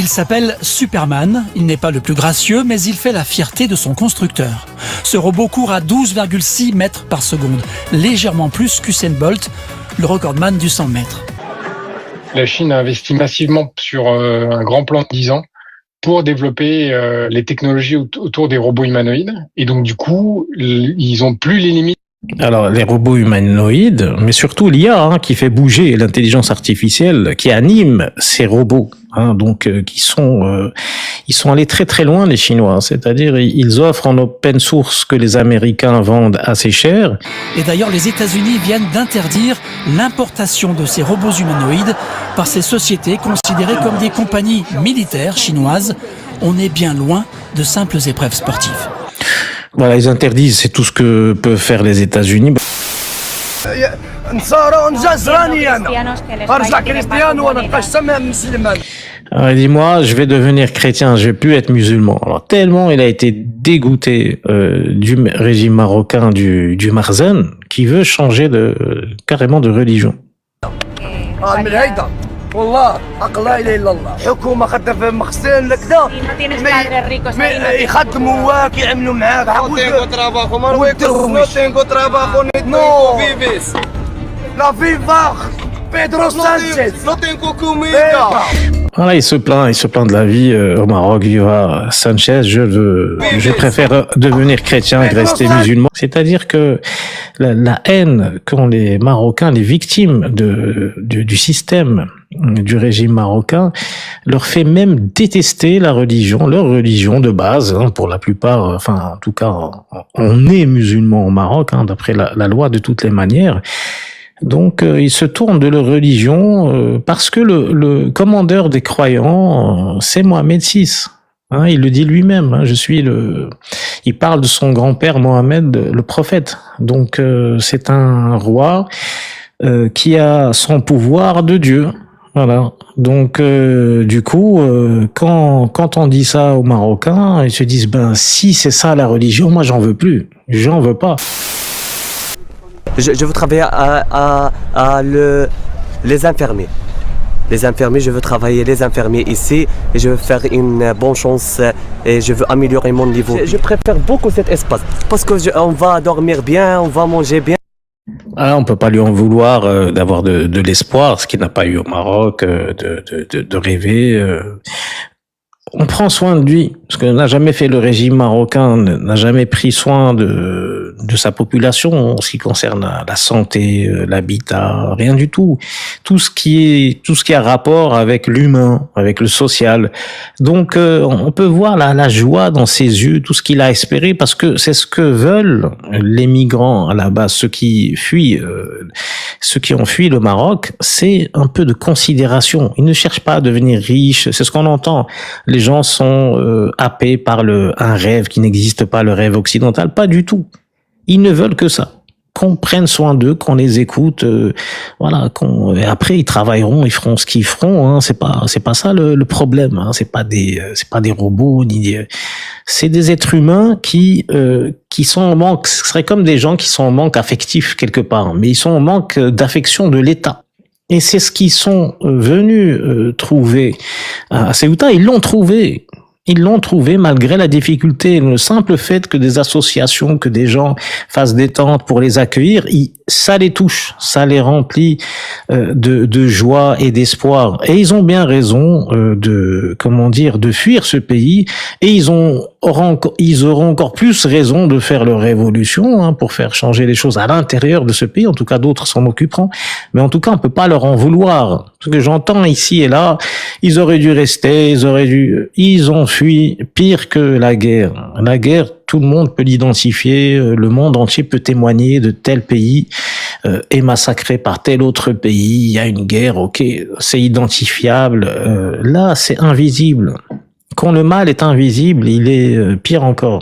s'appelle Superman, il n'est pas le plus gracieux, mais il fait la fierté de son constructeur. Ce robot court à 12,6 mètres par seconde, légèrement plus qu'Usain Bolt, le recordman du 100 mètres. La Chine a investi massivement sur un grand plan de 10 ans pour développer les technologies autour des robots humanoïdes. Et donc, du coup, ils ont plus les limites. Alors, les robots humanoïdes, mais surtout l'IA qui fait bouger l'intelligence artificielle, qui anime ces robots, ils sont allés très très loin les Chinois, c'est-à-dire ils offrent en open source que les Américains vendent assez cher. Et d'ailleurs, les États-Unis viennent d'interdire l'importation de ces robots humanoïdes par ces sociétés considérées comme des compagnies militaires chinoises. On est bien loin de simples épreuves sportives. Voilà, ils interdisent, c'est tout ce que peuvent faire les États-Unis. Alors, il dit, moi, je vais devenir chrétien, je vais plus être musulman. Alors, tellement il a été dégoûté du régime marocain du Marzen, qu'il veut changer carrément de religion. والله حق لا اله الا الله حكومه خدها في مخزن لكذا يخدموا واك يعملوا معاك لا فيفا بيدرو سانشيز Voilà, il se plaint de la vie au Maroc. Viva Sanchez, je préfère devenir chrétien que rester musulman. C'est-à-dire que la haine qu'ont les Marocains, les victimes du système du régime marocain, leur fait même détester la religion, leur religion de base, pour la plupart, enfin, en tout cas, on est musulman au Maroc, d'après la loi de toutes les manières. Donc, ils se tournent de leur religion parce que le commandeur des croyants, c'est Mohamed VI. Il le dit lui-même. Il parle de son grand-père Mohamed, le prophète. Donc, c'est un roi qui a son pouvoir de Dieu. Voilà. Donc, du coup, quand on dit ça aux Marocains, ils se disent, si c'est ça la religion, moi j'en veux plus. J'en veux pas. Je veux travailler les infirmiers. Les infirmiers, je veux travailler les infirmiers ici et je veux faire une bonne chance et je veux améliorer mon niveau. Je préfère beaucoup cet espace parce qu'on va dormir bien, on va manger bien. On peut pas lui en vouloir d'avoir de l'espoir, ce qu'il n'a pas eu au Maroc, de rêver. On prend soin de lui, parce que n'a jamais fait le régime marocain, n'a jamais pris soin de sa population en ce qui concerne la santé, l'habitat, rien du tout. Tout ce qui a rapport avec l'humain, avec le social. Donc, on peut voir la joie dans ses yeux, tout ce qu'il a espéré, parce que c'est ce que veulent les migrants à la base, ceux qui ont fui le Maroc, c'est un peu de considération. Ils ne cherchent pas à devenir riches, c'est ce qu'on entend. Les gens sont happés par un rêve qui n'existe pas, le rêve occidental. Pas du tout. Ils ne veulent que ça. Qu'on prenne soin d'eux, qu'on les écoute, et après ils travailleront, ils feront ce qu'ils feront. C'est pas ça le problème. C'est pas des robots c'est des êtres humains qui sont en manque. Ce serait comme des gens qui sont en manque affectif quelque part, mais ils sont en manque d'affection de l'État. Et c'est ce qu'ils sont venus trouver à Ceuta. Ils l'ont trouvé. Ils l'ont trouvé malgré la difficulté. Le simple fait que des associations, que des gens fassent des tentes pour les accueillir, ça les touche, ça les remplit de joie et d'espoir. Et ils ont bien raison de fuir ce pays. Et ils auront encore plus raison de faire leur révolution pour faire changer les choses à l'intérieur de ce pays. En tout cas, d'autres s'en occuperont. Mais en tout cas, on peut pas leur en vouloir. Ce que j'entends ici et là, ils auraient dû rester, ils ont fui pire que la guerre. La guerre, tout le monde peut l'identifier, le monde entier peut témoigner de tel pays est massacré par tel autre pays, il y a une guerre, ok, c'est identifiable. Là, c'est invisible. Quand le mal est invisible, il est pire encore.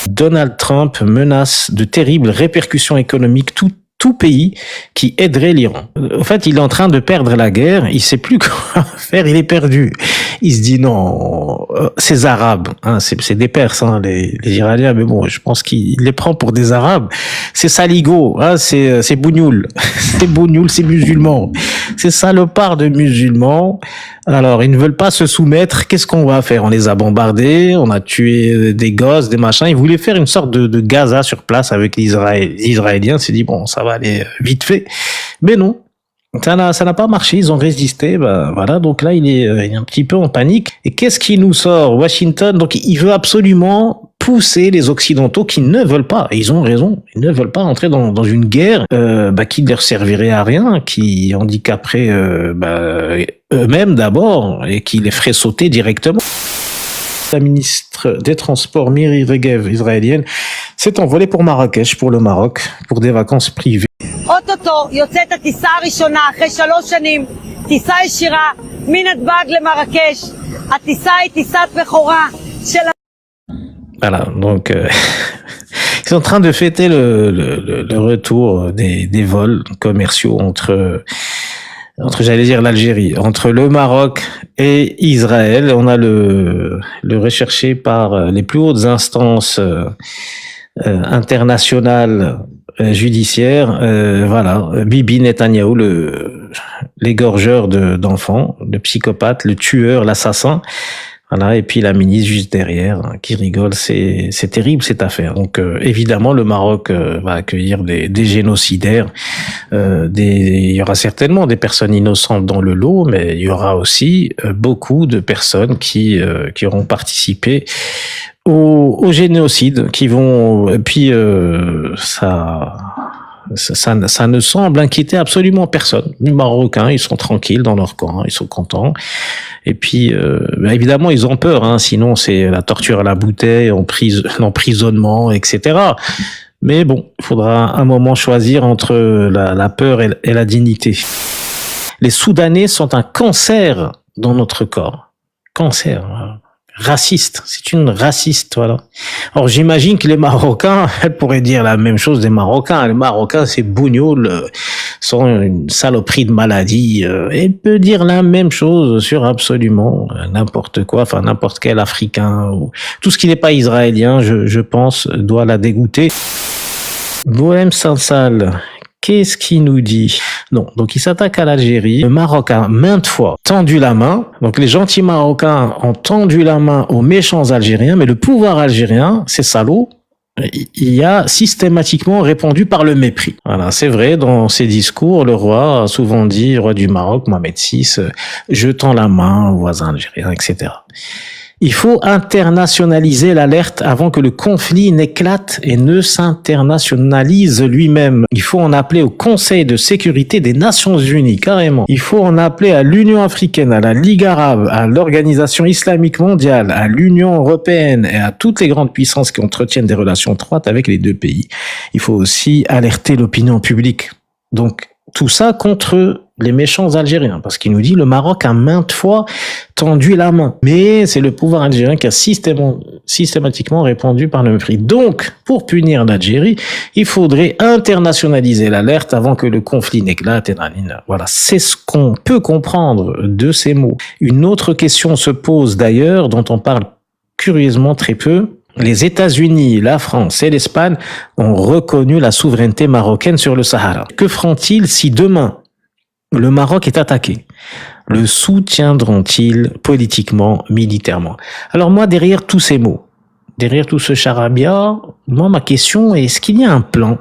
Donald Trump menace de terribles répercussions économiques tout pays qui aiderait l'Iran. En fait, il est en train de perdre la guerre, il sait plus quoi faire, il est perdu. Il se dit non, ces Arabes, c'est des Perses, les Iraniens, mais bon, je pense qu'il les prend pour des Arabes. C'est Saligo, c'est Bougnoul, c'est musulman. Ces salopards de musulmans. Alors, ils ne veulent pas se soumettre. Qu'est-ce qu'on va faire? On les a bombardés, on a tué des gosses, des machins. Ils voulaient faire une sorte de Gaza sur place avec les Israéliens. C'est dit, bon, ça va aller vite fait. Mais non. Ça n'a pas marché, ils ont résisté, voilà, donc là, il est un petit peu en panique. Et qu'est-ce qui nous sort? Washington, donc il veut absolument pousser les Occidentaux qui ne veulent pas, et ils ont raison, ils ne veulent pas entrer dans une guerre qui ne leur servirait à rien, qui handicaperait eux-mêmes d'abord, et qui les ferait sauter directement. La ministre des Transports, Miri Regev, israélienne, s'est envolée pour Marrakech, pour le Maroc, pour des vacances privées. אוטוטו יוצאת הטיסה הראשונה אחרי 3 שנים, טיסה ישירה מנתב"ג למרקש. הטיסה היא טיסת בכורה של... Voilà, donc ils sont en train de fêter le retour des vols commerciaux entre j'allais dire l'Algérie, entre le Maroc et Israël. On a le recherché par les plus hautes instances internationales judiciaire, voilà, Bibi Netanyahou, l'égorgeur d'enfants, le psychopathe, le tueur, l'assassin, voilà, et puis la ministre juste derrière qui rigole. C'est terrible cette affaire. Donc évidemment le Maroc va accueillir des génocidaires, il y aura certainement des personnes innocentes dans le lot, mais il y aura aussi beaucoup de personnes qui auront participé au génocide, qui vont, et puis ça ne semble inquiéter absolument personne. Les Marocains, ils sont tranquilles dans leur coin, ils sont contents. Et puis, évidemment, ils ont peur, hein, sinon c'est la torture à la bouteille, l'emprisonnement, etc. Mais bon, il faudra un moment choisir entre la peur et la dignité. Les Soudanais sont un cancer dans notre corps. Cancer. Raciste, c'est une raciste, voilà. Alors j'imagine que les Marocains, elle pourrait dire la même chose des Marocains. Les Marocains, ces bougnoules sont une saloperie de maladie. Elle peut dire la même chose sur absolument n'importe quoi, enfin n'importe quel Africain ou tout ce qui n'est pas israélien, je pense, doit la dégoûter. Bohème Sansal, qu'est-ce qu'il nous dit? Non, donc il s'attaque à l'Algérie. Le Maroc a maintes fois tendu la main. Donc les gentils Marocains ont tendu la main aux méchants Algériens, mais le pouvoir algérien, ces salauds, il a systématiquement répondu par le mépris. Voilà, c'est vrai, dans ses discours, le roi a souvent dit, roi du Maroc, Mohamed VI, je tends la main aux voisins algériens, etc. Il faut internationaliser l'alerte avant que le conflit n'éclate et ne s'internationalise lui-même. Il faut en appeler au Conseil de sécurité des Nations Unies, carrément. Il faut en appeler à l'Union africaine, à la Ligue arabe, à l'Organisation islamique mondiale, à l'Union européenne et à toutes les grandes puissances qui entretiennent des relations étroites avec les deux pays. Il faut aussi alerter l'opinion publique. Donc, tout ça contre les méchants Algériens, parce qu'il nous dit le Maroc a maintes fois tendu la main. Mais c'est le pouvoir algérien qui a systématiquement répondu par le mépris. Donc, pour punir l'Algérie, il faudrait internationaliser l'alerte avant que le conflit n'éclate. Voilà, c'est ce qu'on peut comprendre de ces mots. Une autre question se pose d'ailleurs, dont on parle curieusement très peu. Les États-Unis, la France et l'Espagne ont reconnu la souveraineté marocaine sur le Sahara. Que feront-ils si demain le Maroc est attaqué? Le soutiendront-ils politiquement, militairement? Alors moi, derrière tous ces mots, derrière tout ce charabia, moi ma question est, est-ce qu'il y a un plan?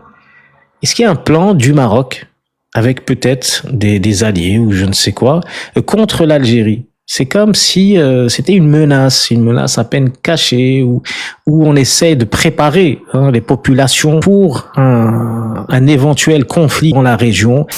Est-ce qu'il y a un plan du Maroc avec peut-être des alliés ou je ne sais quoi contre l'Algérie? C'est comme si c'était une menace à peine cachée, où on essaie de préparer les populations pour un éventuel conflit dans la région.